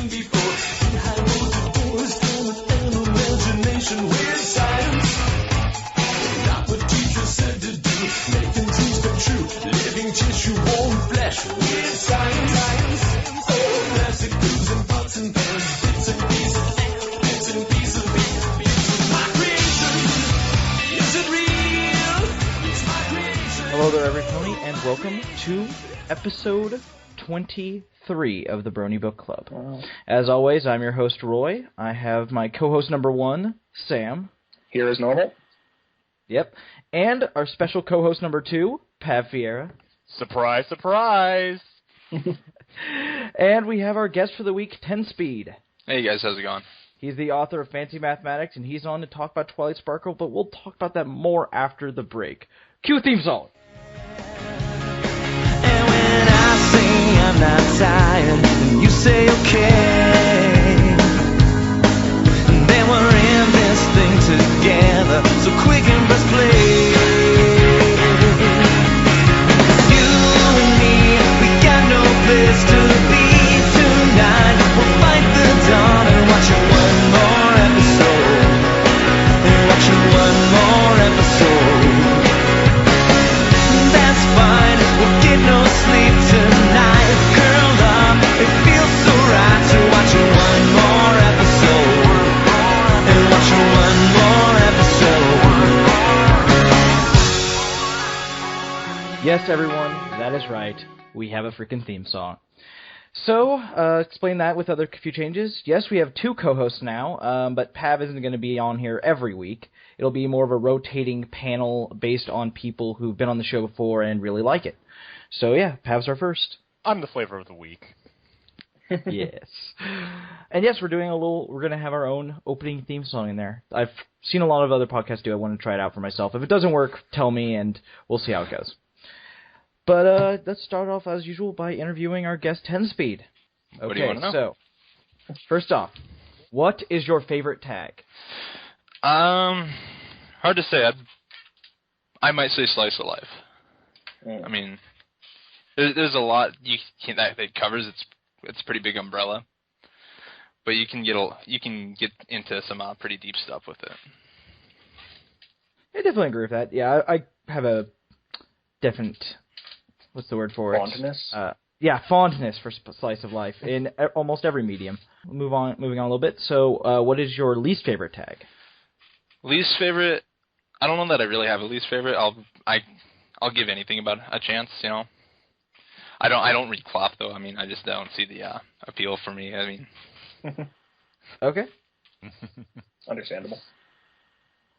seen before. Behind closed doors, full of an imagination. Weird science, not what teachers said to do. Making dreams come true, living tissue, warm flesh. Weird science, oh, plastic blues and pots and pans, bits and pieces, bits and pieces. My creation, is it real? It's my creation. Hello there, everybody, and welcome to episode 23 of the Brony Bookclub. Wow. As always, I'm your host, Roy. I have my co-host number one, Sam. Here is normal. Yep. And our special co-host number two, Pav Vieira. Surprise, surprise! And we have our guest for the week, 10 Speed. Hey guys, how's it going? He's the author of Fancy Mathematics, and he's on to talk about Twilight Sparkle, but we'll talk about that more after the break. Cue theme song! And when I say I'm not tired, and you say okay, then we're in this thing together, so quick and press play. You and me, we got no place to be tonight. We'll fight the dawn and watch one more episode. And watch one more episode. That's fine, we'll get no sleep tonight. Curled up, it feels so right to watch one more episode. And watch one more episode. Yes, everyone, that is right. We have a freaking theme song. So, explain that with other few changes. Yes, we have two co-hosts now, but Pav isn't going to be on here every week. It'll be more of a rotating panel based on people who've been on the show before and really like it. So, yeah, Pav's our first. I'm the flavor of the week. Yes. And yes, we're going to have our own opening theme song in there. I've seen a lot of other podcasts do it. I want to try it out for myself. If it doesn't work, tell me, and we'll see how it goes. But let's start off, as usual, by interviewing our guest, 10 Speed. Okay, What do you want to know? So, first off, what is your favorite tag? Hard to say. I might say slice of life. I mean, there's a lot that it covers. It's a pretty big umbrella, but you can get into some pretty deep stuff with it. I definitely agree with that. Yeah, I have a different, what's the word for it? Fondness? Fondness for slice of life in almost every medium. Moving on a little bit. So, what is your least favorite tag? Least favorite? I don't know that I really have a least favorite. I'll give anything about a chance, you know. I don't read cloth though. I mean, I just don't see the appeal for me. I mean, Okay. Understandable.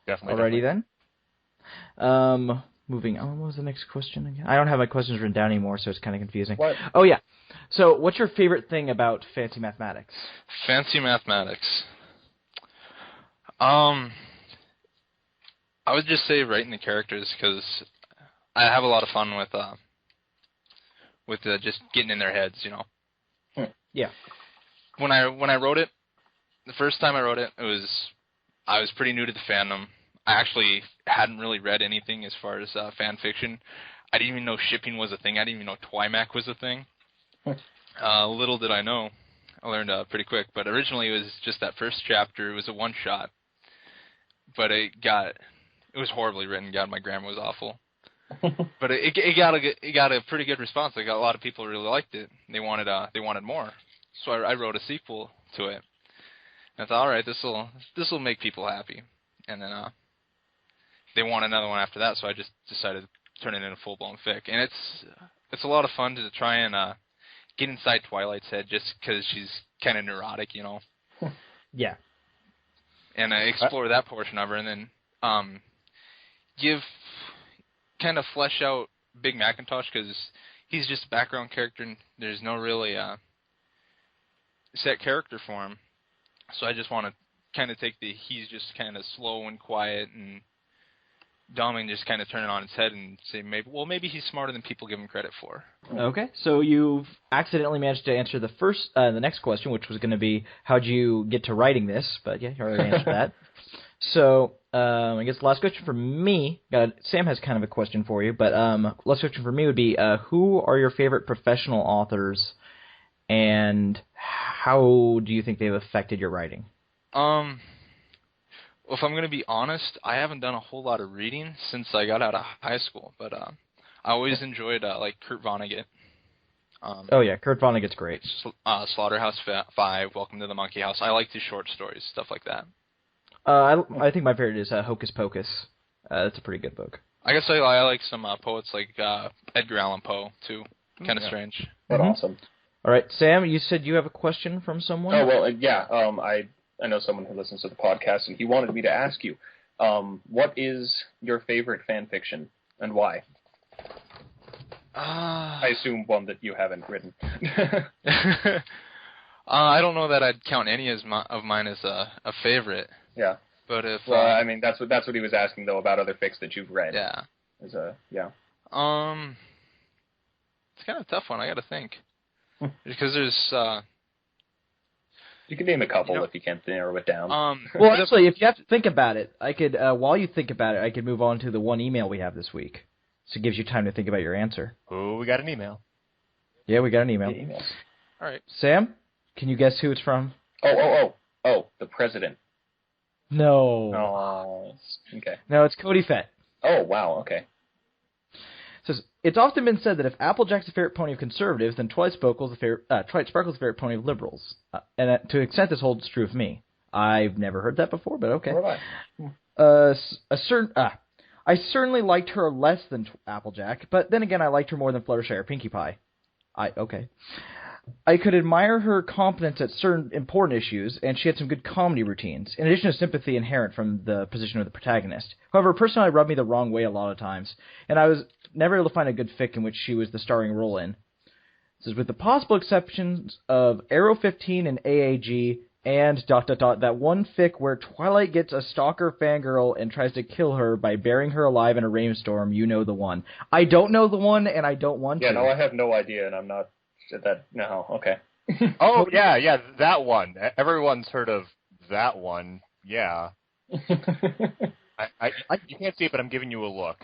definitely. Alrighty then. Moving on. What was the next question again? I don't have my questions written down anymore, so it's kind of confusing. What? Oh yeah. So, what's your favorite thing about Fancy Mathematics? Fancy Mathematics. I would just say writing the characters because I have a lot of fun with just getting in their heads, you know. Yeah. When I wrote it, the first time I wrote it, I was pretty new to the fandom. I actually hadn't really read anything as far as fan fiction. I didn't even know shipping was a thing. I didn't even know Twimac was a thing. Little did I know. I learned pretty quick. But originally it was just that first chapter. It was a one-shot. But it was horribly written. God, my grammar was awful. But it got a pretty good response. Like, a lot of people really liked it. They wanted more. So I wrote a sequel to it. And I thought, all right, this will make people happy. And then they want another one after that. So I just decided to turn it into full-blown fic. And it's a lot of fun to try and get inside Twilight's head, just because she's kind of neurotic, you know. Yeah. And explore that portion of her, and then kind of flesh out Big Macintosh, because he's just a background character, and there's no really set character for him. So I just want to kind of take he's just kind of slow and quiet and dumb, and just kind of turn it on its head and say, maybe he's smarter than people give him credit for. Okay, so you've accidentally managed to answer the next question, which was going to be, how'd you get to writing this? But yeah, you already answered that. So, I guess the last question for me, Sam has kind of a question for you, but last question for me would be, who are your favorite professional authors, and how do you think they've affected your writing? Well, if I'm going to be honest, I haven't done a whole lot of reading since I got out of high school, but I always enjoyed like Kurt Vonnegut. Oh yeah, Kurt Vonnegut's great. Slaughterhouse 5, Welcome to the Monkey House. I like his short stories, stuff like that. I think my favorite is Hocus Pocus. That's a pretty good book. I guess I like some poets like Edgar Allan Poe, too. Kind of strange. That's awesome. All right, Sam, you said you have a question from someone? Oh, well, yeah. I know someone who listens to the podcast, and he wanted me to ask you, what is your favorite fan fiction, and why? I assume one that you haven't written. I don't know that I'd count any of mine as a favorite. Yeah. But if I mean, that's what he was asking though about other fics that you've read. Yeah. It's kind of a tough one. I got to think because there's. You can name a couple if you can't narrow it down. Well, actually, if you have to think about it, I could. While you think about it, I could move on to the one email we have this week, so it gives you time to think about your answer. Oh, we got an email. Yeah, we got an email. All right, Sam, can you guess who it's from? Oh, the president. No. Oh, okay. No, it's Cody Fett. Oh, wow, okay. It says, it's often been said that if Applejack's the favorite pony of conservatives, then Twilight Sparkle's the favorite pony of liberals. And to an extent, this holds true of me. I've never heard that before, but okay. I certainly liked her less than Applejack, but then again, I liked her more than Fluttershy or Pinkie Pie. I could admire her competence at certain important issues, and she had some good comedy routines, in addition to sympathy inherent from the position of the protagonist. However, her personality rubbed me the wrong way a lot of times, and I was never able to find a good fic in which she was the starring role in. It says, with the possible exceptions of Arrow 15 and AAG, and ... that one fic where Twilight gets a stalker fangirl and tries to kill her by burying her alive in a rainstorm, you know the one. I don't know the one, and I don't want to. Yeah, no, I have no idea, and I'm not... No, okay. Oh, yeah, that one. Everyone's heard of that one. Yeah. You can't see it, but I'm giving you a look.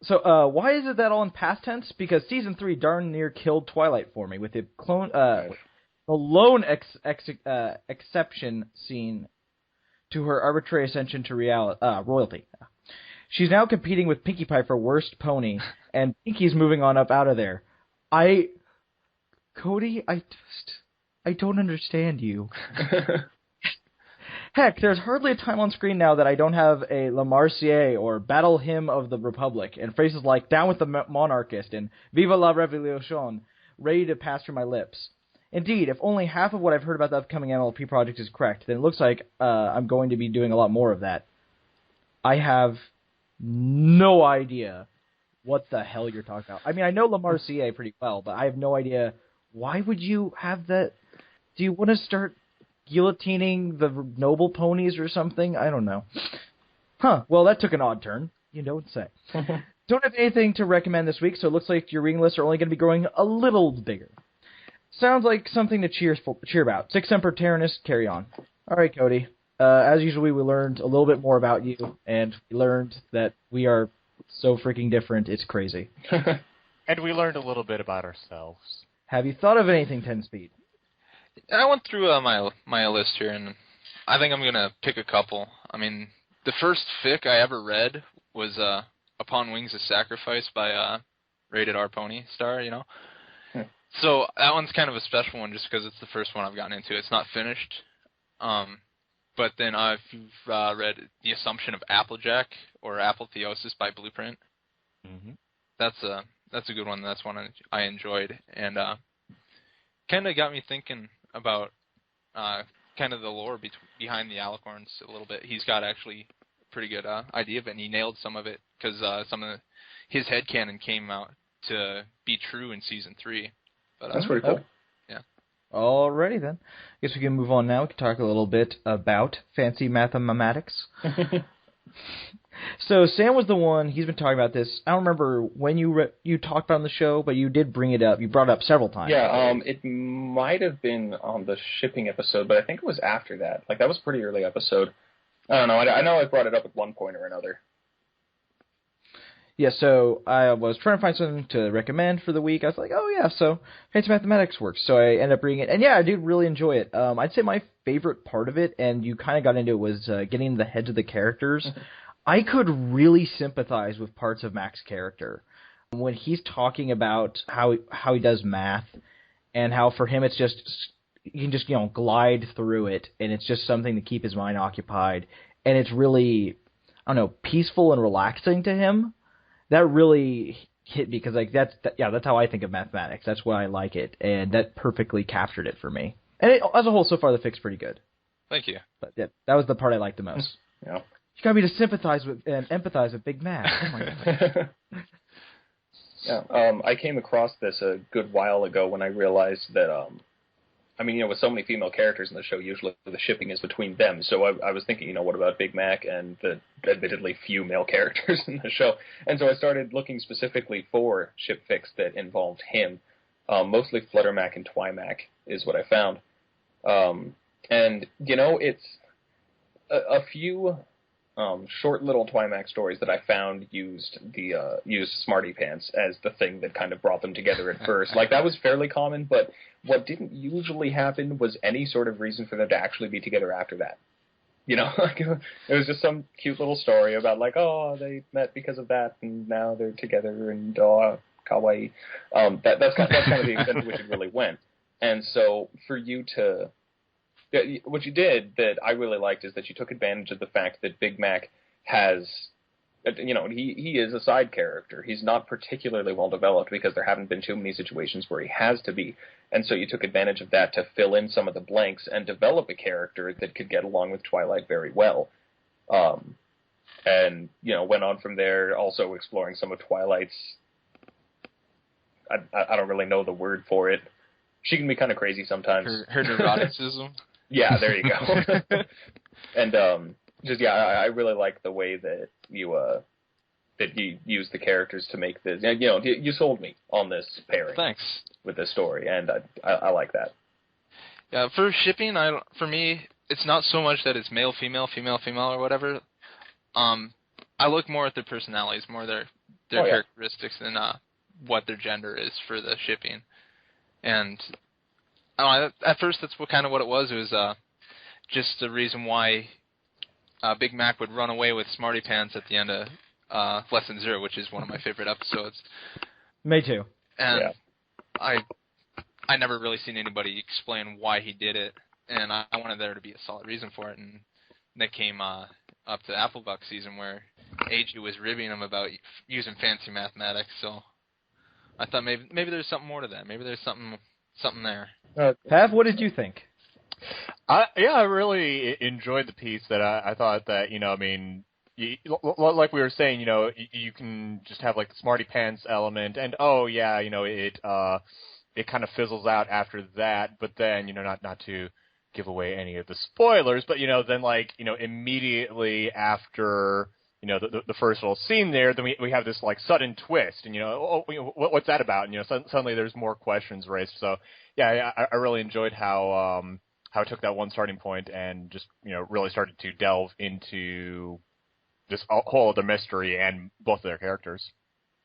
So, why is it that all in past tense? Because Season 3 darn near killed Twilight for me with the lone exception scene to her arbitrary ascension to royalty. She's now competing with Pinkie Pie for worst pony, and Pinkie's moving on up out of there. Cody, I don't understand you. Heck, there's hardly a time on screen now that I don't have a La Marseillaise or Battle Hymn of the Republic, and phrases like Down with the Monarchist and Viva la Revolution ready to pass through my lips. Indeed, if only half of what I've heard about the upcoming MLP project is correct, then it looks like I'm going to be doing a lot more of that. I have no idea what the hell you're talking about. I mean, I know La Marseillaise pretty well, but I have no idea. Why would you have that? Do you want to start guillotining the noble ponies or something? I don't know. Huh, well, that took an odd turn. You don't say. Don't have anything to recommend this week, so it looks like your reading lists are only going to be growing a little bigger. Sounds like something to cheer about. Sic Semper Tyrannis, carry on. All right, Cody. As usual, we learned a little bit more about you, and we learned that we are so freaking different, it's crazy. And we learned a little bit about ourselves. Have you thought of anything, 10-speed? I went through my list here, and I think I'm going to pick a couple. I mean, the first fic I ever read was Upon Wings of Sacrifice by Rated R Pony Star, you know? So that one's kind of a special one just because it's the first one I've gotten into. It's not finished. But then if you've read The Assumption of Applejack or Appletheosis by Blueprint, that's a good one. That's one I enjoyed. And kind of got me thinking about kind of the lore behind the Alicorns a little bit. He's got actually a pretty good idea of it, and he nailed some of it because some of his headcanon came out to be true in Season 3. But, that's pretty cool. Yeah. Alrighty then. I guess we can move on now. We can talk a little bit about fancy mathematics. So Sam was the one, he's been talking about this. I don't remember when you talked about it on the show, but you did bring it up. You brought it up several times. Yeah, it might have been on the shipping episode, but I think it was after that. Like, that was a pretty early episode. I don't know. I know I brought it up at one point or another. Yeah, so I was trying to find something to recommend for the week. I was like, oh yeah, so Fancy Mathematics works. So I ended up reading it, and yeah, I did really enjoy it. I'd say my favorite part of it, and you kind of got into it, was getting the heads of the characters. I could really sympathize with parts of Mac's character when he's talking about how he does math, and how for him it's just, you can just glide through it, and it's just something to keep his mind occupied, and it's really, I don't know, peaceful and relaxing to him. That really hit me because that's how I think of mathematics. That's why I like it, and that perfectly captured it for me. And as a whole, so far the fic's pretty good. Thank you. But yeah, that was the part I liked the most. Yeah. You got me to sympathize with and empathize with Big Mac. Oh my god. Yeah. I came across this a good while ago when I realized that with so many female characters in the show, usually the shipping is between them. So I was thinking, what about Big Mac and the admittedly few male characters in the show? And so I started looking specifically for ship fics that involved him. Mostly Fluttermac and Twymac is what I found. It's a few short little Twymac stories that I found used Smarty Pants as the thing that kind of brought them together at first. Like, that was fairly common, but what didn't usually happen was any sort of reason for them to actually be together after that. It was just some cute little story about, like, oh, they met because of that, and now they're together, and kawaii. That's kind of the extent to which it really went. And so for you to... What you did that I really liked is that you took advantage of the fact that Big Mac has... he is a side character. He's not particularly well developed because there haven't been too many situations where he has to be. And so you took advantage of that to fill in some of the blanks and develop a character that could get along with Twilight very well. Went on from there, also exploring some of Twilight's... I don't really know the word for it. She can be kind of crazy sometimes. Her neuroticism? Yeah, there you go. And I really like the way that you use the characters to make this. You sold me on this pairing. Thanks. With this story, and I like that. Yeah, for shipping, for me, it's not so much that it's male, female, or whatever. I look more at their personalities, more their characteristics than what their gender is for the shipping. And at first, that's what it was. It was just the reason why Big Mac would run away with Smarty Pants at the end of Lesson 0, which is one of my favorite episodes. Me too. And I never really seen anybody explain why he did it, and I wanted there to be a solid reason for it. And that came up to Applebuck season where AJ was ribbing him about using fancy mathematics. So I thought maybe there's something more to that. Maybe there's something there. Pav, what did you think? I really enjoyed the piece. That I thought that like we were saying, you can just have like the Smarty Pants element, and it kind of fizzles out after that. But then not to give away any of the spoilers, but then immediately after the first little scene there, then we have this like sudden twist, and what's that about? And suddenly there's more questions raised. So yeah, I really enjoyed how it took that one starting point and just really started to delve into this whole other mystery and both of their characters.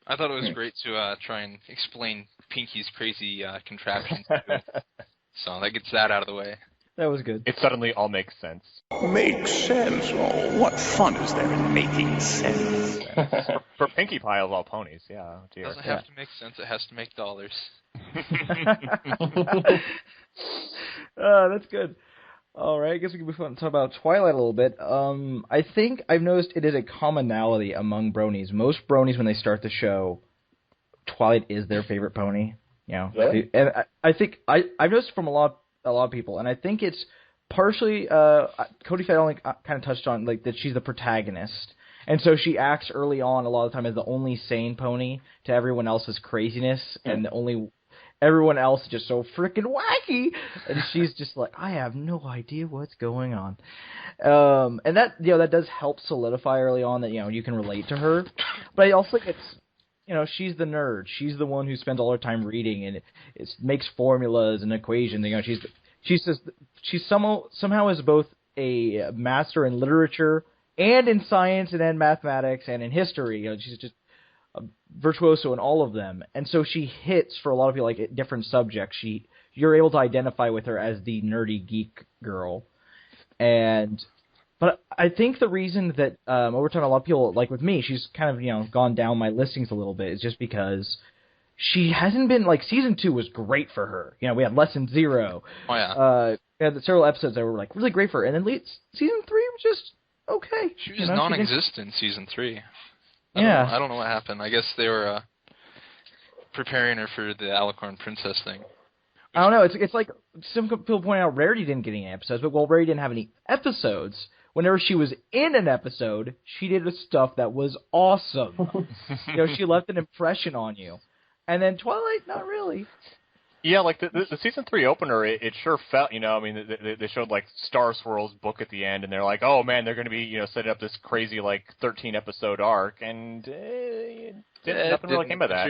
I thought it was great to try and explain Pinky's crazy contraptions. So that gets that out of the way. That was good. It suddenly all makes sense. Makes sense? Oh, what fun is there in making sense? for Pinkie Pie of all ponies, yeah. It doesn't have to make sense, it has to make dollars. That's good. All right, I guess we can move on and talk about Twilight a little bit. I think I've noticed it is a commonality among bronies. Most bronies, when they start the show, Twilight is their favorite pony. Really? And I think I've noticed from a lot of people, and I think it's partially Cody Fadell kind of touched on that she's the protagonist, and so she acts early on a lot of the time as the only sane pony to everyone else's craziness, and everyone else is just so freaking wacky, and she's just like, I have no idea what's going on, and that that does help solidify early on that you can relate to her, but I also think it's she's the nerd. She's the one who spends all her time reading and it makes formulas and equations. She's somehow is both a master in literature and in science and in mathematics and in history. She's just virtuoso in all of them, and so she hits for a lot of people like different subjects. You're able to identify with her as the nerdy geek girl, but I think the reason that over time a lot of people, like with me, she's kind of gone down my listings a little bit is just because she hasn't been like Season 2 was great for her. We had Lesson 0. Oh yeah. We had several episodes that were like really great for her, and then Season 3 was just okay. She was non-existent in Season 3. Yeah. I don't know what happened. I guess they were preparing her for the Alicorn Princess thing. I don't know. It's like some people point out Rarity didn't get any episodes, but Rarity didn't have any episodes. Whenever she was in an episode, she did stuff that was awesome. She left an impression on you. And then Twilight, not really. Yeah, like the Season 3 opener, it sure felt, they showed like Star Swirl's book at the end, and they're like, oh man, they're going to be, setting up this crazy like 13-episode arc, and nothing really came of that.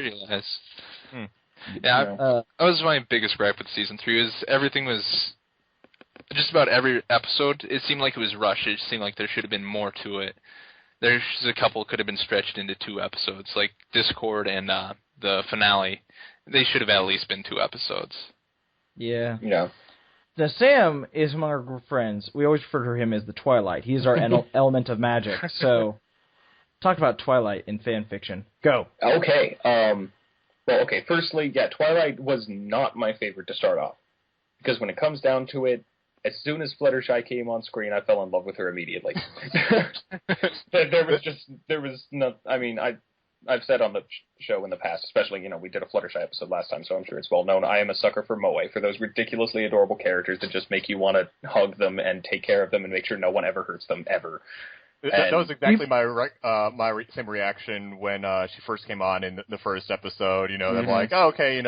Yeah, that was my biggest gripe with Season 3, is everything was, just about every episode, it seemed like it was rushed. It seemed like there should have been more to it. There's a couple could have been stretched into 2 episodes, like Discord and the finale. They should have at least been 2 episodes. Yeah. Yeah. Now, Sam is among our group of friends. We always refer to him as the Twilight. He is our element of magic. So, talk about Twilight in fan fiction. Go. Okay. Firstly, Twilight was not my favorite to start off. Because when it comes down to it, as soon as Fluttershy came on screen, I fell in love with her immediately. I've said on the show in the past, especially, we did a Fluttershy episode last time, so I'm sure it's well known. I am a sucker for Moe, for those ridiculously adorable characters that just make you want to hug them and take care of them and make sure no one ever hurts them, ever. That was exactly my same reaction when she first came on in the first episode. I'm like, oh, okay,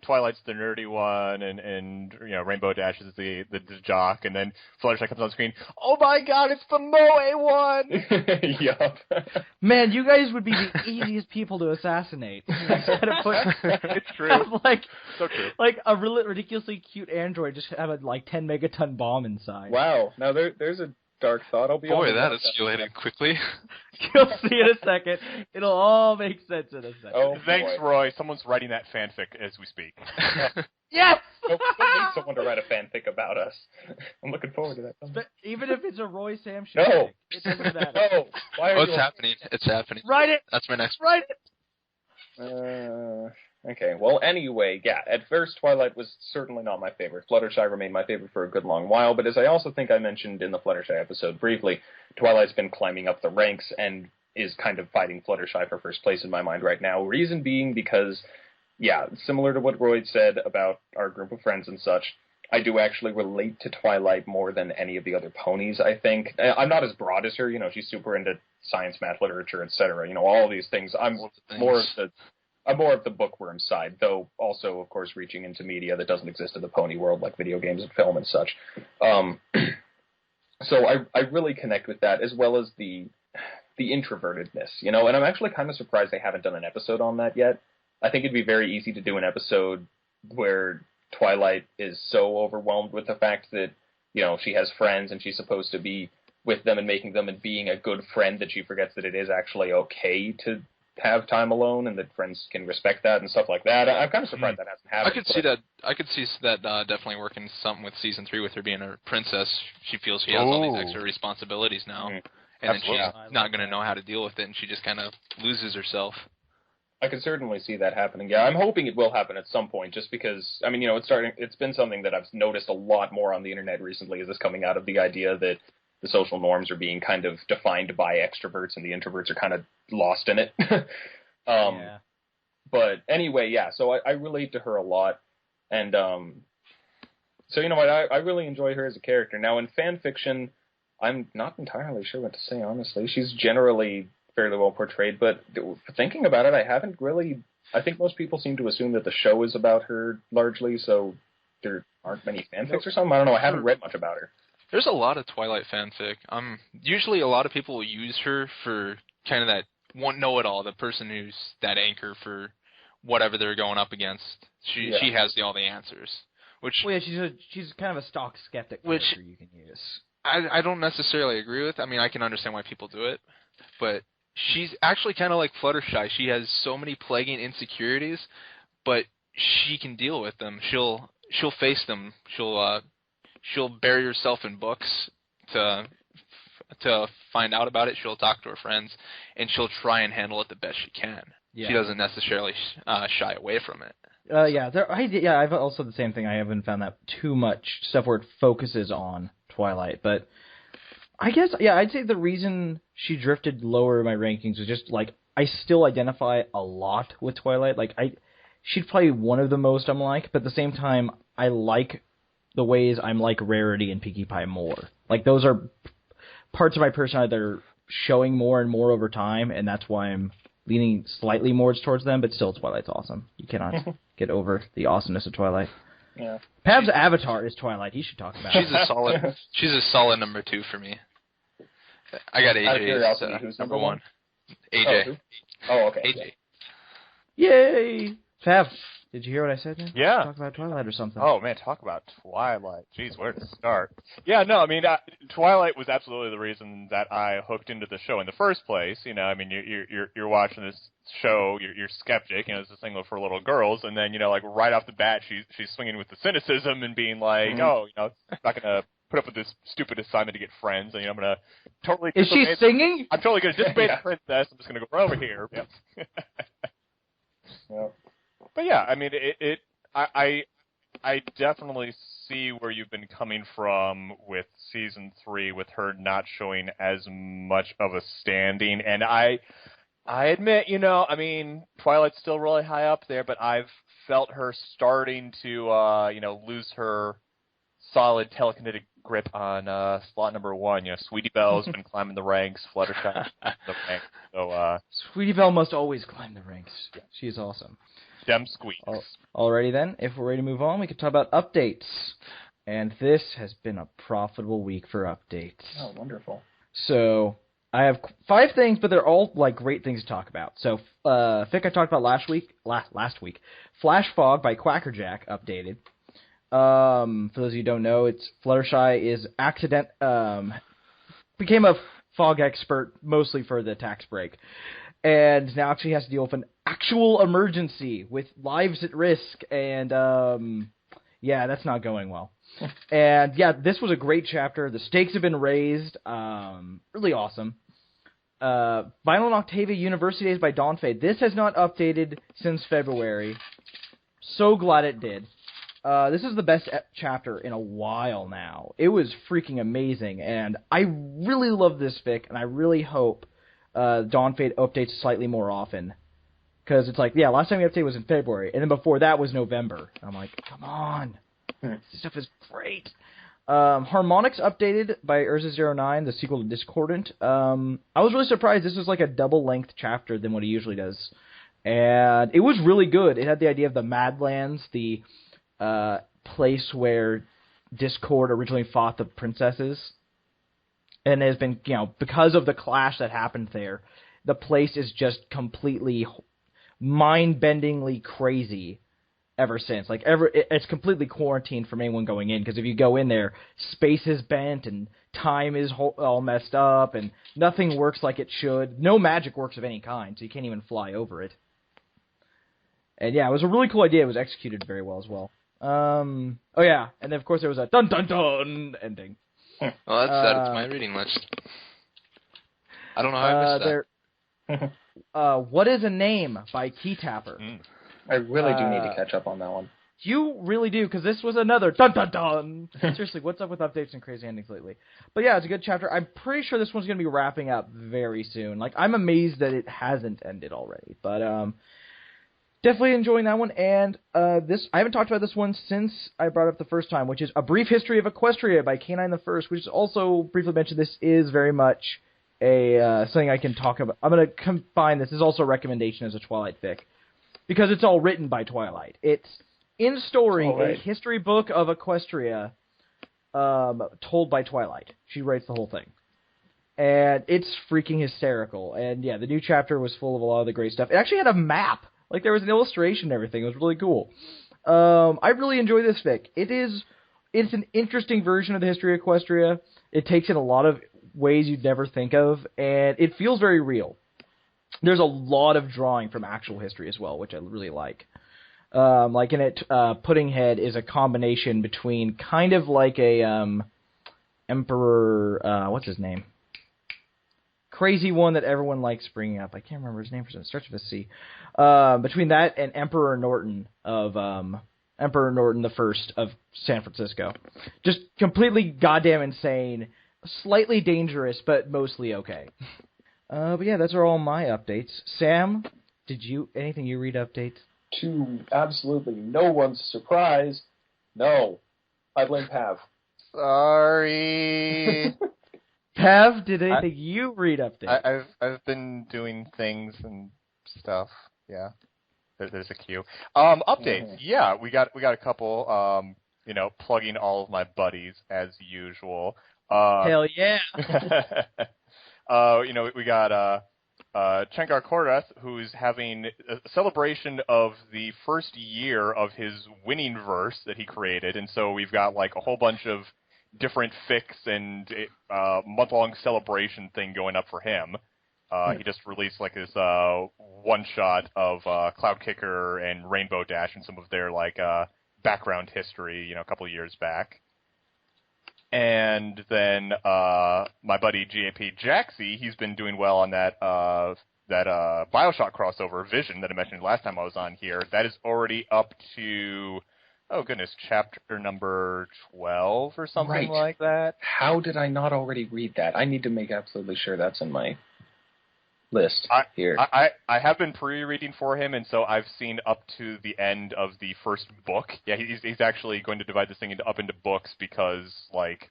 Twilight's the nerdy one, and Rainbow Dash is the jock, and then Fluttershy comes on screen. Oh my God, it's the Moe one! Yup. Man, you guys would be the easiest people to assassinate. It's true. So true. Like a really ridiculously cute android just have a 10 megaton bomb inside. Wow. Now there's a dark thought. Boy, that escalated quickly. You'll see in a second. It'll all make sense in a second. Oh, thanks, boy. Roy. Someone's writing that fanfic as we speak. Yes! We need someone to write a fanfic about us. I'm looking forward to that. But even if it's a Roy Sam No. fanfic, it doesn't matter. No. Why are It's happening. It's happening. Write it! That's my next. Write it! Okay, well, anyway, at first Twilight was certainly not my favorite. Fluttershy remained my favorite for a good long while, but as I also think I mentioned in the Fluttershy episode briefly, Twilight's been climbing up the ranks and is kind of fighting Fluttershy for first place in my mind right now. Reason being because, similar to what Roy said about our group of friends and such, I do actually relate to Twilight more than any of the other ponies, I think. I'm not as broad as her, she's super into science, math, literature, etc., all these things. I'm more of the bookworm side, though also, of course, reaching into media that doesn't exist in the pony world, like video games and film and such. So I really connect with that, as well as the introvertedness, and I'm actually kind of surprised they haven't done an episode on that yet. I think it'd be very easy to do an episode where Twilight is so overwhelmed with the fact that, she has friends and she's supposed to be with them and making them and being a good friend that she forgets that it is actually okay to have time alone and that friends can respect that and stuff like that. I'm kind of surprised that hasn't happened. I could see that definitely working something with Season 3 with her being a princess. She feels she has all these extra responsibilities now. And Absolutely. then she's not going to know how to deal with it, and she just kind of loses herself. I could certainly see that happening. Yeah, I'm hoping it will happen at some point, just because, it's been something that I've noticed a lot more on the internet recently, is this coming out of the idea that the social norms are being kind of defined by extroverts and the introverts are kind of lost in it. But anyway, so I relate to her a lot. And so, I really enjoy her as a character. Now, in fan fiction, I'm not entirely sure what to say, honestly. She's generally fairly well portrayed, but thinking about it, I think most people seem to assume that the show is about her largely, so there aren't many fanfics or something. I don't know. I haven't read much about her. There's a lot of Twilight fanfic. Usually a lot of people will use her for kind of that one know-it-all, the person who's that anchor for whatever they're going up against. She has all the answers. Which she's kind of a stock skeptic character you can use. I don't necessarily agree with. I can understand why people do it, but she's actually kind of like Fluttershy. She has so many plaguing insecurities, but she can deal with them. She'll face them. She'll bury herself in books to find out about it. She'll talk to her friends, and she'll try and handle it the best she can. Yeah. She doesn't necessarily shy away from it. I've also the same thing. I haven't found that too much stuff where it focuses on Twilight, but I guess, I'd say the reason she drifted lower in my rankings was just, like, I still identify a lot with Twilight. Like, she's probably one of the most I'm like, but at the same time, I like the ways I'm like Rarity and Pinkie Pie more. Like, those are parts of my personality that are showing more and more over time, and that's why I'm leaning slightly more towards them, but still Twilight's awesome. You cannot get over the awesomeness of Twilight. Yeah. Pav's avatar is Twilight. He should talk about it. She's a solid number 2 for me. I got Out of AJ curiosity, as who's number number 1. AJ. Oh, okay. AJ. Yay! Pav, did you hear what I said, man? Yeah. Talk about Twilight or something. Oh man, talk about Twilight. Jeez, where to start? Yeah, no, I mean, Twilight was absolutely the reason that I hooked into the show in the first place. You know, I mean, you're watching this show, you're skeptic, you know, it's a thing for little girls, and then, you know, like right off the bat, she's swinging with the cynicism and being like, oh, you know, I'm not gonna put up with this stupid assignment to get friends, and, you know, I'm gonna totally. Is she singing? I'm totally gonna disobey the princess. I'm just gonna go right over here. Yep. Yep. But yeah, I mean, I definitely see where you've been coming from with season 3, with her not showing as much of a standing, and I admit, you know, I mean, Twilight's still really high up there, but I've felt her starting to, you know, lose her solid telekinetic grip on slot number 1. You know, Sweetie Belle's been climbing the ranks, Fluttershy the ranks. So, Sweetie Belle must always climb the ranks. She is awesome. Dem squeaks. Alrighty then, if we're ready to move on, we can talk about updates. And this has been a profitable week for updates. Oh, wonderful. So, I have 5 things, but they're all, like, great things to talk about. So, Fick I talked about last week. Flash Fog by Quackerjack updated. For those of you who don't know, it's Fluttershy is became a fog expert mostly for the tax break, and now actually has to deal with an actual emergency with lives at risk, and that's not going well. And this was a great chapter. The stakes have been raised. Really awesome. Vinyl and Octavia University Days by Dawn Fade. This has not updated since February. So glad it did. This is the best chapter in a while now. It was freaking amazing, and I really love this fic, and I really hope Dawn Fade updates slightly more often. Because it's like, last time we updated was in February, and then before that was November. I'm like, come on. This stuff is great. Harmonics updated by Urza09, the sequel to Discordant. I was really surprised. This was like a double-length chapter than what he usually does. And it was really good. It had the idea of the Madlands, the place where Discord originally fought the princesses, and has been, because of the clash that happened there, the place is just completely mind-bendingly crazy ever since. It's completely quarantined from anyone going in, because if you go in there, space is bent and time is all messed up and nothing works like it should. No magic works of any kind, so you can't even fly over it. And it was a really cool idea. It was executed very well as well. And then of course there was a dun dun dun ending. Well, that's my reading list. I don't know how I missed that. What is a Name by Key Tapper. I really do need to catch up on that one. You really do, because this was another dun dun dun. Seriously, what's up with updates and crazy endings lately? But it's a good chapter. I'm pretty sure this one's going to be wrapping up very soon. I'm amazed that it hasn't ended already. But definitely enjoying that one. And I haven't talked about this one since I brought it up the first time, which is A Brief History of Equestria by Canine the First, which is also briefly mentioned. This is very much something I can talk about. I'm going to combine this. This is also a recommendation as a Twilight fic, because it's all written by Twilight. It's in story, a history book of Equestria told by Twilight. She writes the whole thing. And it's freaking hysterical. And the new chapter was full of a lot of the great stuff. It actually had a map. There was an illustration and everything. It was really cool. I really enjoy this fic. It's an interesting version of the history of Equestria. It takes in a lot of ways you'd never think of, and it feels very real. There's a lot of drawing from actual history as well, which I really like. Like in it, Puddinghead is a combination between kind of like a Emperor, what's his name? Crazy one that everyone likes bringing up. I can't remember his name. It starts with a C. Between that and Emperor Norton the First of San Francisco. Just completely goddamn insane. Slightly dangerous, but mostly okay. But yeah, those are all my updates. Sam, anything you read updates? To absolutely no one's surprise, no. I blame Pav. Sorry. Pav, did anything you read updates? I've been doing things and stuff. Yeah. There's a queue. Updates. Yeah, we got a couple. Plugging all of my buddies as usual. Hell yeah. We got Chenkar Kordath, who's having a celebration of the first year of his winning verse that he created, and so we've got like a whole bunch of different fics and month-long celebration thing going up for him. He just released like this one-shot of Cloud Kicker and Rainbow Dash and some of their like background history, a couple of years back. And then my buddy GAP Jaxie, he's been doing well on that BioShock crossover Vision that I mentioned last time I was on here. That is already up to, oh goodness, chapter number 12 or something like that. How did I not already read that? I need to make absolutely sure that's in my list here. I have been pre-reading for him, and so I've seen up to the end of the first book. Yeah, he's actually going to divide this thing up into books because, like,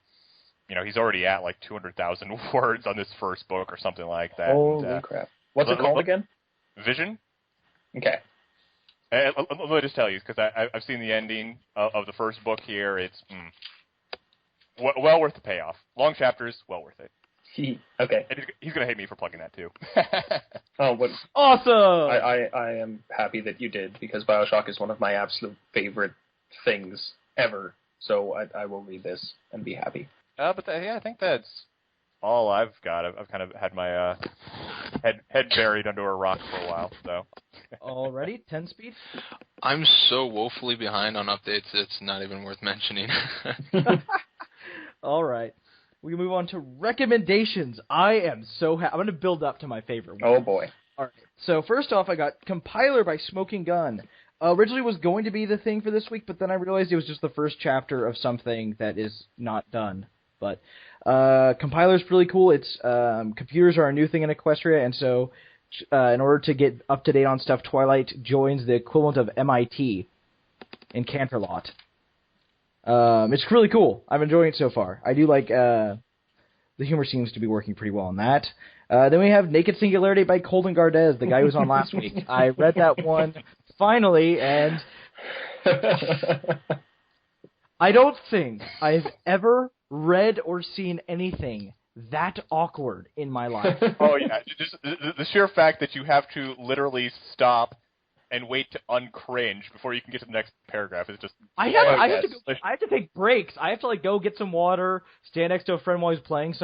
he's already at like 200,000 words on this first book or something like that. Holy crap. What's it called again? Vision. Okay. Let me just tell you, because I've seen the ending of the first book here. It's well worth the payoff. Long chapters, well worth it. Okay. And he's going to hate me for plugging that, too. Oh, but awesome! I am happy that you did, because BioShock is one of my absolute favorite things ever. So I will read this and be happy. But I think that's all I've got. I've kind of had my head buried under a rock for a while. So. Already? 10 speed? I'm so woefully behind on updates, it's not even worth mentioning. All right. We move on to recommendations. I am so happy. I'm going to build up to my favorite one. Oh, boy. All right. So first off, I got Compiler by Smoking Gun. Originally was going to be the thing for this week, but then I realized it was just the first chapter of something that is not done. But Compiler's really cool. It's computers are a new thing in Equestria, and so in order to get up to date on stuff, Twilight joins the equivalent of MIT in Canterlot. It's really cool. I'm enjoying it so far. I do like the humor seems to be working pretty well on that. Then we have Naked Singularity by Colton Gardez, the guy who was on last week. I read that one finally, and I don't think I've ever read or seen anything that awkward in my life. Oh, yeah. Just the sheer fact that you have to literally stop and wait to uncringe before you can get to the next paragraph is just... I have to take breaks. I have to go get some water, stand next to a friend while he's playing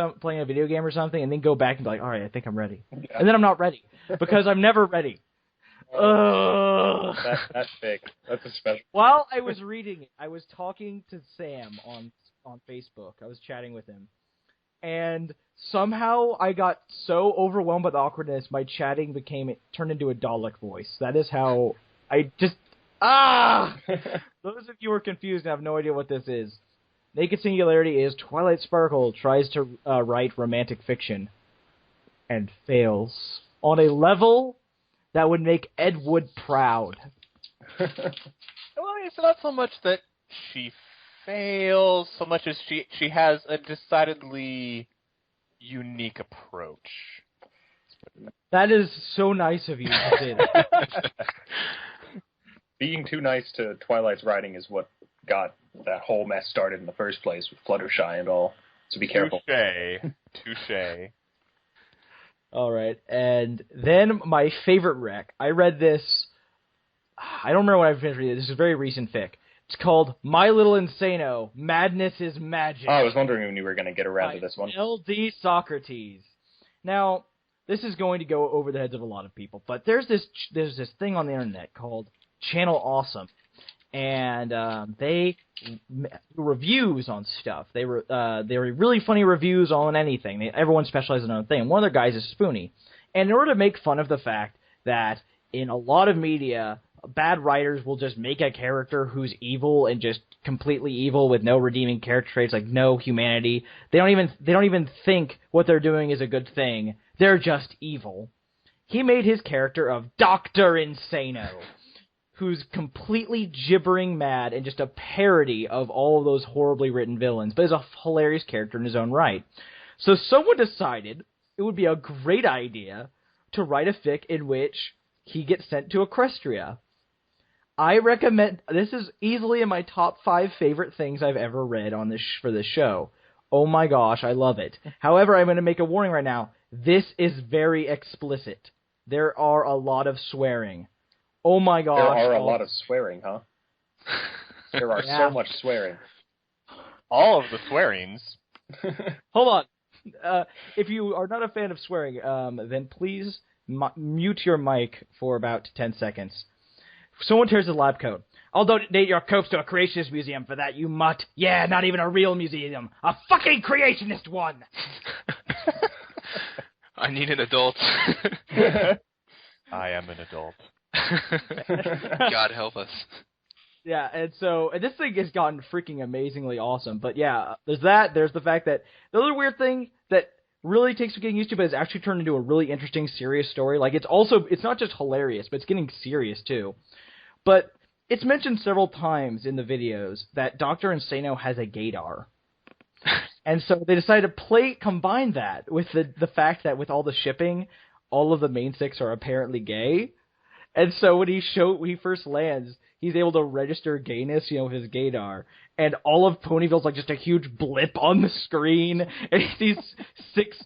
a video game or something, and then go back and be like, all right, I think I'm ready. Yeah. And then I'm not ready, because I'm never ready. That's big. That's a special... While I was reading it, I was talking to Sam on Facebook. I was chatting with him. And somehow I got so overwhelmed by the awkwardness, my chatting turned into a Dalek voice. That is how I just... Those of you who are confused and have no idea what this is, Naked Singularity is Twilight Sparkle tries to write romantic fiction and fails on a level that would make Ed Wood proud. Well, it's not so much that she fails so much as she has a decidedly unique approach. That is so nice of you to say that. Being too nice to Twilight's writing is what got that whole mess started in the first place with Fluttershy and all. So be careful. Touche. All right, and then my favorite rec. I read this. I don't remember when I finished reading it. This is a very recent fic. It's called My Little Insano, Madness is Magic. Oh, I was wondering when you were going to get around to this one. LD Socrates. Now, this is going to go over the heads of a lot of people, but there's this thing on the internet called Channel Awesome, and they reviews on stuff. They were really funny reviews on anything. Everyone specializes in their own thing. One of their guys is Spoony, and in order to make fun of the fact that in a lot of media, bad writers will just make a character who's evil and just completely evil with no redeeming character traits, like no humanity. They don't even think what they're doing is a good thing. They're just evil. He made his character of Dr. Insano, who's completely gibbering mad and just a parody of all of those horribly written villains, but is a hilarious character in his own right. So someone decided it would be a great idea to write a fic in which he gets sent to Equestria. I recommend, this is easily in my top 5 favorite things I've ever read on this for this show. Oh my gosh, I love it. However, I'm going to make a warning right now. This is very explicit. There are a lot of swearing. Oh my gosh. There are a lot of swearing, huh? There are so much swearing. All of the swearings. Hold on. If you are not a fan of swearing, then please mute your mic for about 10 seconds. Someone tears the lab coat. I'll donate your coats to a creationist museum for that, you mutt. Yeah, not even a real museum. A fucking creationist one! I need an adult. I am an adult. God help us. Yeah, and this thing has gotten freaking amazingly awesome. But yeah, there's that. There's the fact that the other weird thing that really takes some getting used to, but it's actually turned into a really interesting, serious story. Like, it's not just hilarious, but it's getting serious too. But it's mentioned several times in the videos that Dr. Insano has a gaydar. And so they decided to combine that with the fact that with all the shipping, all of the main 6 are apparently gay. And so when he first lands, he's able to register gayness, with his gaydar. And all of Ponyville's like just a huge blip on the screen. And these six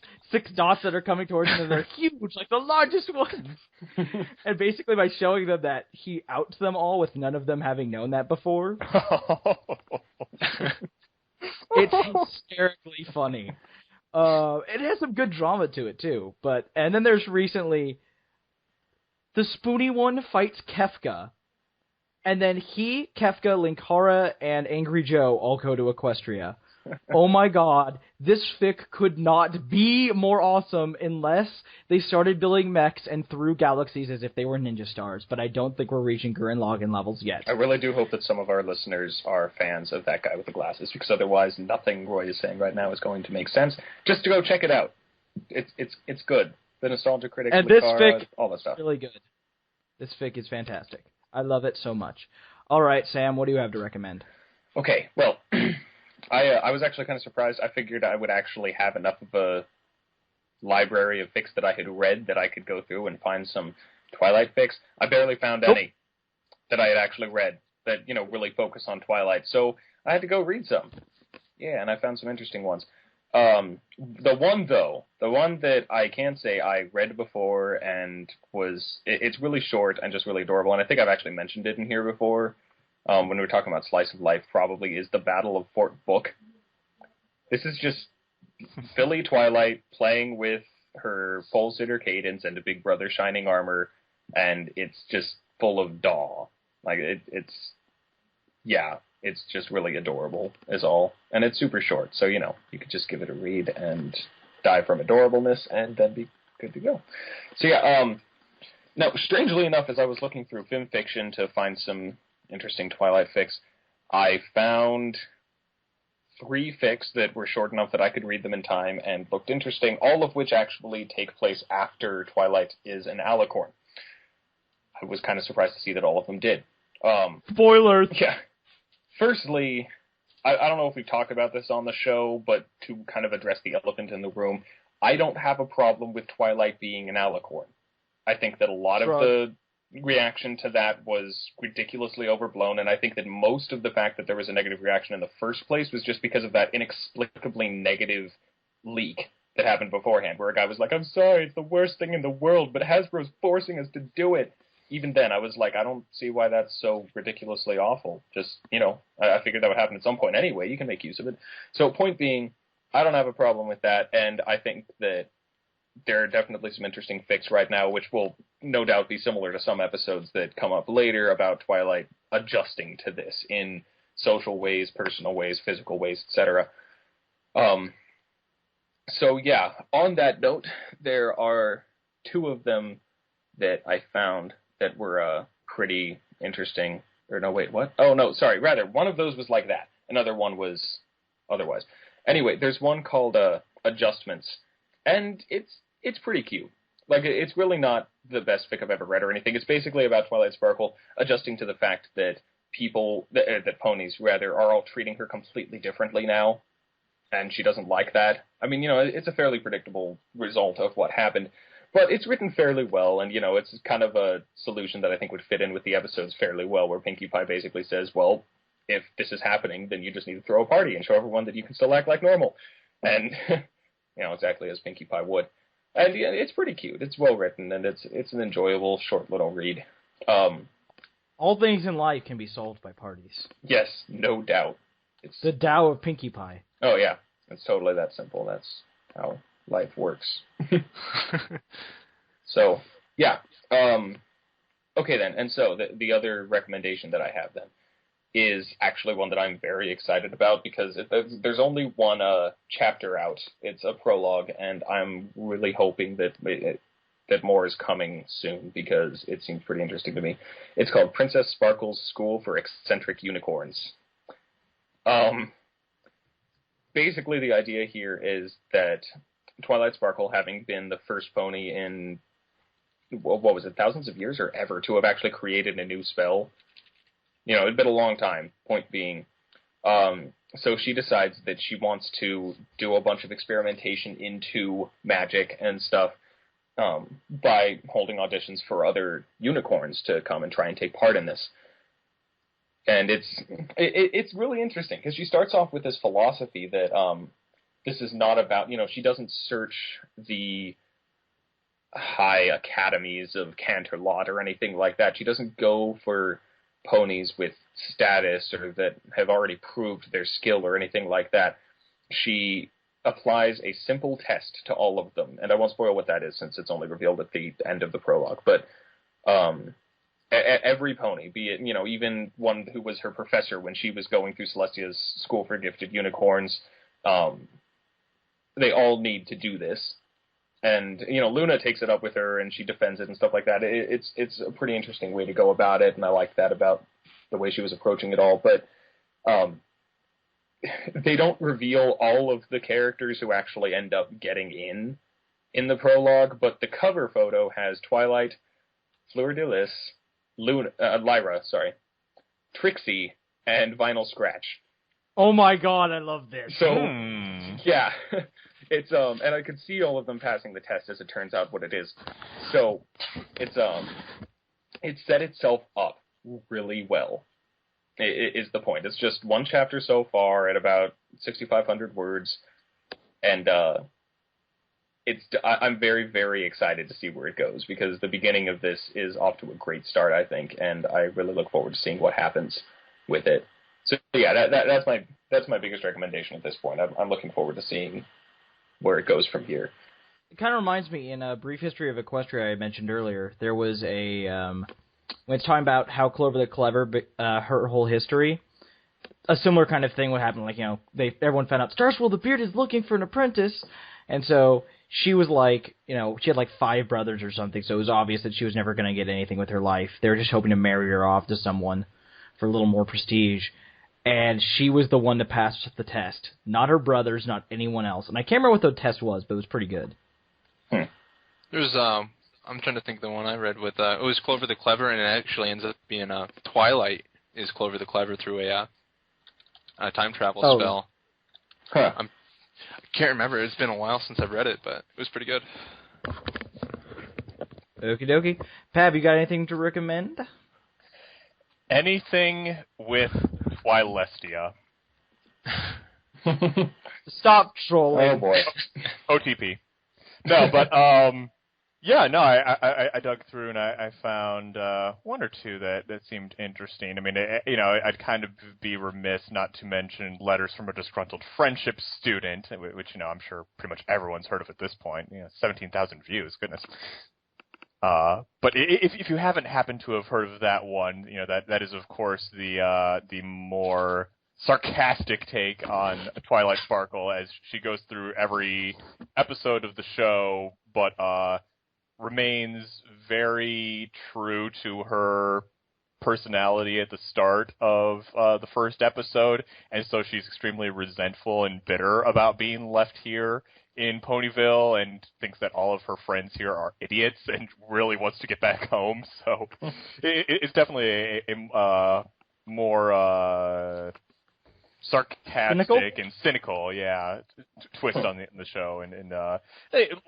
dots that are coming towards him, and they're huge, like the largest ones. And basically by showing them that, he outs them all with none of them having known that before. It's hysterically funny. It has some good drama to it too. And then there's recently the Spoony one fights Kefka. And then Kefka, Linkara, and Angry Joe all go to Equestria. Oh my god, this fic could not be more awesome unless they started building mechs and threw galaxies as if they were ninja stars, but I don't think we're reaching Gurren Lagann levels yet. I really do hope that some of our listeners are fans of that guy with the glasses, because otherwise nothing Roy is saying right now is going to make sense. Just to go check it out. It's good. The Nostalgia Critic, and this fic, all that stuff. Really good. This fic is fantastic. I love it so much. All right, Sam, what do you have to recommend? Okay, well, I was actually kind of surprised. I figured I would actually have enough of a library of fics that I had read that I could go through and find some Twilight fics. I barely found any that I had actually read that, really focus on Twilight. So I had to go read some. Yeah, and I found some interesting ones. The one that I can say I read before and it's really short and just really adorable, and I think I've actually mentioned it in here before, when we were talking about Slice of Life, probably, is The Battle of Fort Book. This is just Philly Twilight playing with her pole sitter Cadence and a Big Brother shining armor, and it's just full of daw. Like, it's just really adorable, is all. And it's super short, so, you could just give it a read and die from adorableness and then be good to go. So, now, strangely enough, as I was looking through film fiction to find some interesting Twilight fics, I found 3 fics that were short enough that I could read them in time and looked interesting, all of which actually take place after Twilight is an alicorn. I was kind of surprised to see that all of them did. Spoilers! Yeah. Firstly, I don't know if we talked about this on the show, but to kind of address the elephant in the room, I don't have a problem with Twilight being an alicorn. I think that a lot of the reaction to that was ridiculously overblown, and I think that most of the fact that there was a negative reaction in the first place was just because of that inexplicably negative leak that happened beforehand, where a guy was like, I'm sorry, it's the worst thing in the world, but Hasbro's forcing us to do it. Even then, I was like, I don't see why that's so ridiculously awful. Just, I figured that would happen at some point anyway. You can make use of it. So point being, I don't have a problem with that, and I think that there are definitely some interesting fics right now, which will no doubt be similar to some episodes that come up later about Twilight adjusting to this in social ways, personal ways, physical ways, etc. So yeah, on that note, there are two of them that I found that were pretty interesting. Or no, wait, what? Oh, no, sorry. Rather, one of those was like that. Another one was otherwise. Anyway, there's one called Adjustments, and it's pretty cute. Like, it's really not the best fic I've ever read or anything. It's basically about Twilight Sparkle adjusting to the fact that that ponies, rather, are all treating her completely differently now, and she doesn't like that. I mean, it's a fairly predictable result of what happened, but it's written fairly well, and, it's kind of a solution that I think would fit in with the episodes fairly well, where Pinkie Pie basically says, well, if this is happening, then you just need to throw a party and show everyone that you can still act like normal. And, exactly as Pinkie Pie would. And yeah, it's pretty cute. It's well written, and it's an enjoyable, short little read. All things in life can be solved by parties. Yes, no doubt. It's the Tao of Pinkie Pie. Oh, yeah. It's totally that simple. That's how life works. So, yeah. Okay, then. And so, the other recommendation that I have, then, is actually one that I'm very excited about, because there's only one chapter out. It's a prologue, and I'm really hoping that more is coming soon, because it seems pretty interesting to me. It's called Princess Sparkle's School for Eccentric Unicorns. Basically, the idea here is that Twilight Sparkle, having been the first pony in, what was it, thousands of years or ever, to have actually created a new spell. It'd been a long time, point being. So she decides that she wants to do a bunch of experimentation into magic and stuff by holding auditions for other unicorns to come and try and take part in this. And it's really interesting, because she starts off with this philosophy that this is not about, she doesn't search the high academies of Canterlot or anything like that. She doesn't go for ponies with status or that have already proved their skill or anything like that. She applies a simple test to all of them, and I won't spoil what that is since it's only revealed at the end of the prologue, but every pony, be it, even one who was her professor when she was going through Celestia's School for Gifted Unicorns, they all need to do this. And, Luna takes it up with her, and she defends it and stuff like that. It's a pretty interesting way to go about it, and I like that about the way she was approaching it all. But they don't reveal all of the characters who actually end up getting in the prologue, but the cover photo has Twilight, Fleur de Lis, Lyra, Trixie, and Vinyl Scratch. Oh my god, I love this. So, yeah. It's and I could see all of them passing the test, as it turns out what it is. So it's set itself up really well. It is the point. It's just one chapter so far at about 6,500 words, and I'm very, very excited to see where it goes, because the beginning of this is off to a great start, I think, and I really look forward to seeing what happens with it. So yeah, that's my biggest recommendation at this point. I'm looking forward to seeing where it goes from here. It kind of reminds me, in a brief history of Equestria I mentioned earlier, there was when it's talking about how Clover the Clever, her whole history, a similar kind of thing would happen. Like, everyone found out Starswell the Beard is looking for an apprentice, and so she was like, she had like 5 brothers or something, so it was obvious that she was never going to get anything with her life. They were just hoping to marry her off to someone for a little more prestige. And she was the one that passed the test. Not her brothers, not anyone else. And I can't remember what the test was, but it was pretty good. There's, I'm trying to think the one I read with, it was Clover the Clever, and it actually ends up being, Twilight is Clover the Clever through a time travel spell. Huh. I can't remember. It's been a while since I've read it, but it was pretty good. Okie dokie. Pav, you got anything to recommend? Anything with Twilestia. Stop trolling. Oh boy. OTP. No, but Yeah, no, I dug through and I found one or two that seemed interesting. I mean, I'd kind of be remiss not to mention Letters from a Disgruntled Friendship Student, which, I'm sure pretty much everyone's heard of at this point. 17,000 views, goodness. But if you haven't happened to have heard of that one, that is, of course, the more sarcastic take on Twilight Sparkle as she goes through every episode of the show, but remains very true to her personality at the start of the first episode, and so she's extremely resentful and bitter about being left here in Ponyville and thinks that all of her friends here are idiots and really wants to get back home. So it's definitely a more sarcastic and cynical, twist on the show, and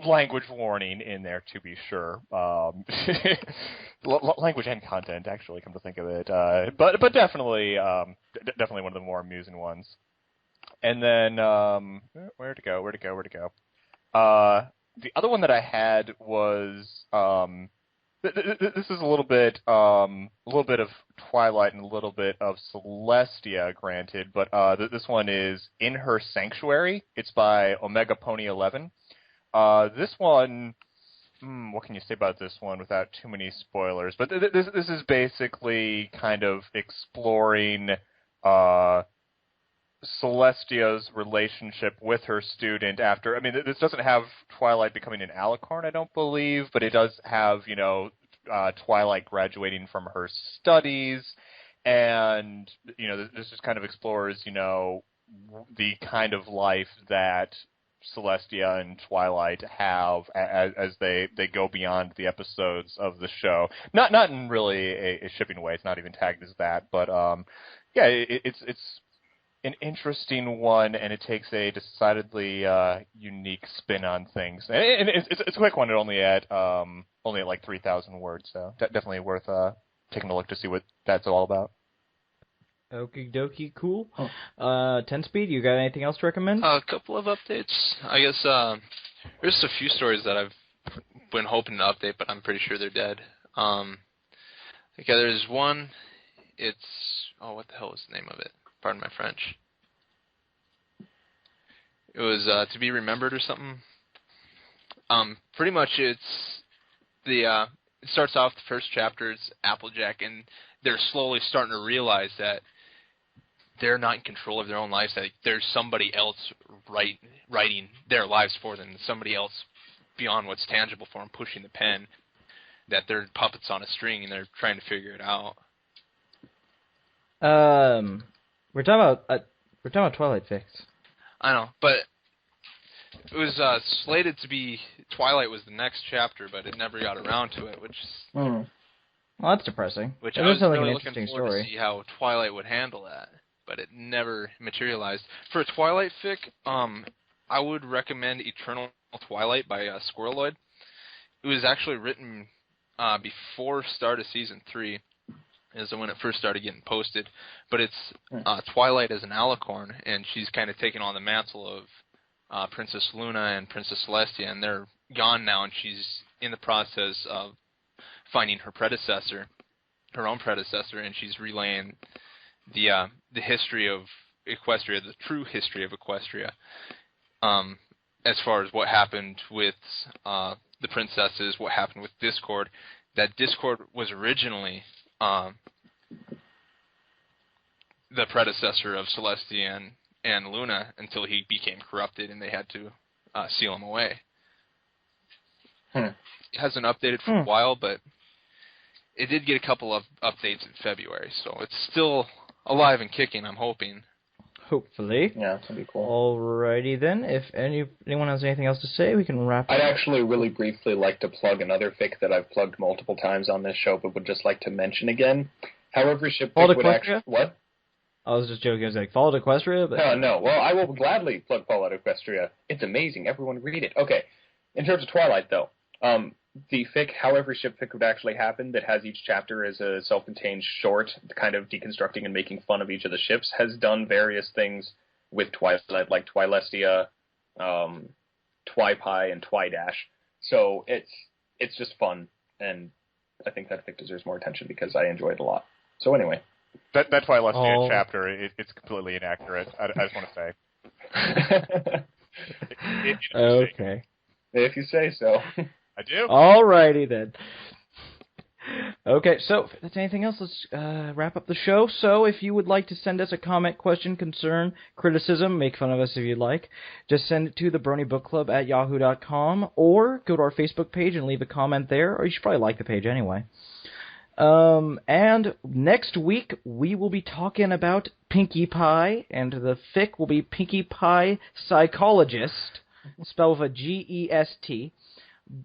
language warning in there, to be sure. Language and content, actually, come to think of it. But definitely one of the more amusing ones. And then where to go? The other one that I had was this is a little bit of Twilight and a little bit of Celestia, granted, but this one is In Her Sanctuary. It's by Omega Pony 11. This one, what can you say about this one without too many spoilers? But this is basically kind of exploring Celestia's relationship with her student after. I mean, this doesn't have Twilight becoming an alicorn, I don't believe, but it does have, Twilight graduating from her studies, and, this just kind of explores, the kind of life that Celestia and Twilight have as they go beyond the episodes of the show. Not in really a shipping way. It's not even tagged as that, but it's an interesting one, and it takes a decidedly unique spin on things. And it's a quick one. It's only at like 3,000 words, so definitely worth taking a look to see what that's all about. Okie dokie, cool. 10 speed, you got anything else to recommend? A couple of updates. I guess there's a few stories that I've been hoping to update, but I'm pretty sure they're dead. There's one. It's what the hell was the name of it? Pardon my French. It was To Be Remembered or something. Pretty much it's it starts off the first chapter, it's Applejack, and they're slowly starting to realize that they're not in control of their own lives, that there's somebody else writing their lives for them, somebody else beyond what's tangible for them, pushing the pen, that they're puppets on a string, and they're trying to figure it out. We're talking about Twilight Fix. I know, but it was slated to be Twilight was the next chapter, but it never got around to it, which is well, that's depressing. Which I was really looking forward to see how Twilight would handle that, but it never materialized. For a Twilight fic, I would recommend Eternal Twilight by Squirreloid. It was actually written before start of season 3. Is when it first started getting posted, but it's Twilight as an alicorn, and she's kind of taken on the mantle of Princess Luna and Princess Celestia, and they're gone now, and she's in the process of finding her own predecessor, and she's relaying the history of Equestria, the true history of Equestria, as far as what happened with the princesses, what happened with Discord. That Discord was originally the predecessor of Celestia and Luna until he became corrupted and they had to seal him away. It hasn't updated for a while, but it did get a couple of updates in February, so it's still alive and kicking, I'm hoping. Hopefully. Yeah, that'd be cool. Alrighty then. If anyone has anything else to say, we can wrap up. I'd actually really briefly like to plug another fic that I've plugged multiple times on this show, but would just like to mention again. However, ship fic would actually... What? I was just joking. I was like, Fallout Equestria? But... No. Well, I will gladly plug Fallout Equestria. It's amazing. Everyone read it. Okay. In terms of Twilight, though, the fic, however ship fic would actually happen, that has each chapter as a self-contained short, kind of deconstructing and making fun of each of the ships, has done various things with Twilight, like Twilestia, Twi-Pi, and Twi-Dash. So it's it's just fun, and I think that fic deserves more attention because I enjoy it a lot. So anyway. That Twilight chapter, it's completely inaccurate. I just want to say. Okay. If you say so. I do. Alrighty then. Okay, so if there's anything else, let's wrap up the show. So if you would like to send us a comment, question, concern, criticism, make fun of us if you'd like, just send it to the Brony Bookclub at yahoo.com, or go to our Facebook page and leave a comment there, or you should probably like the page anyway. And next week, we will be talking about Pinkie Pie, and the fic will be Pinkie Pie Psychologist, spelled with a G-E-S-T,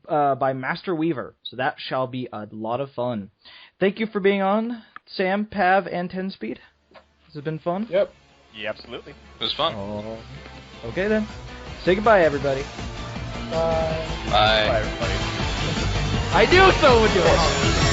by Master Weaver. So that shall be a lot of fun. Thank you for being on, Sam, Pav, and 10-Speed. This has been fun. Yep. Yeah, absolutely. It was fun. Oh. Okay then. Say goodbye, everybody. Bye. Bye. Bye, everybody. I knew someone would do it.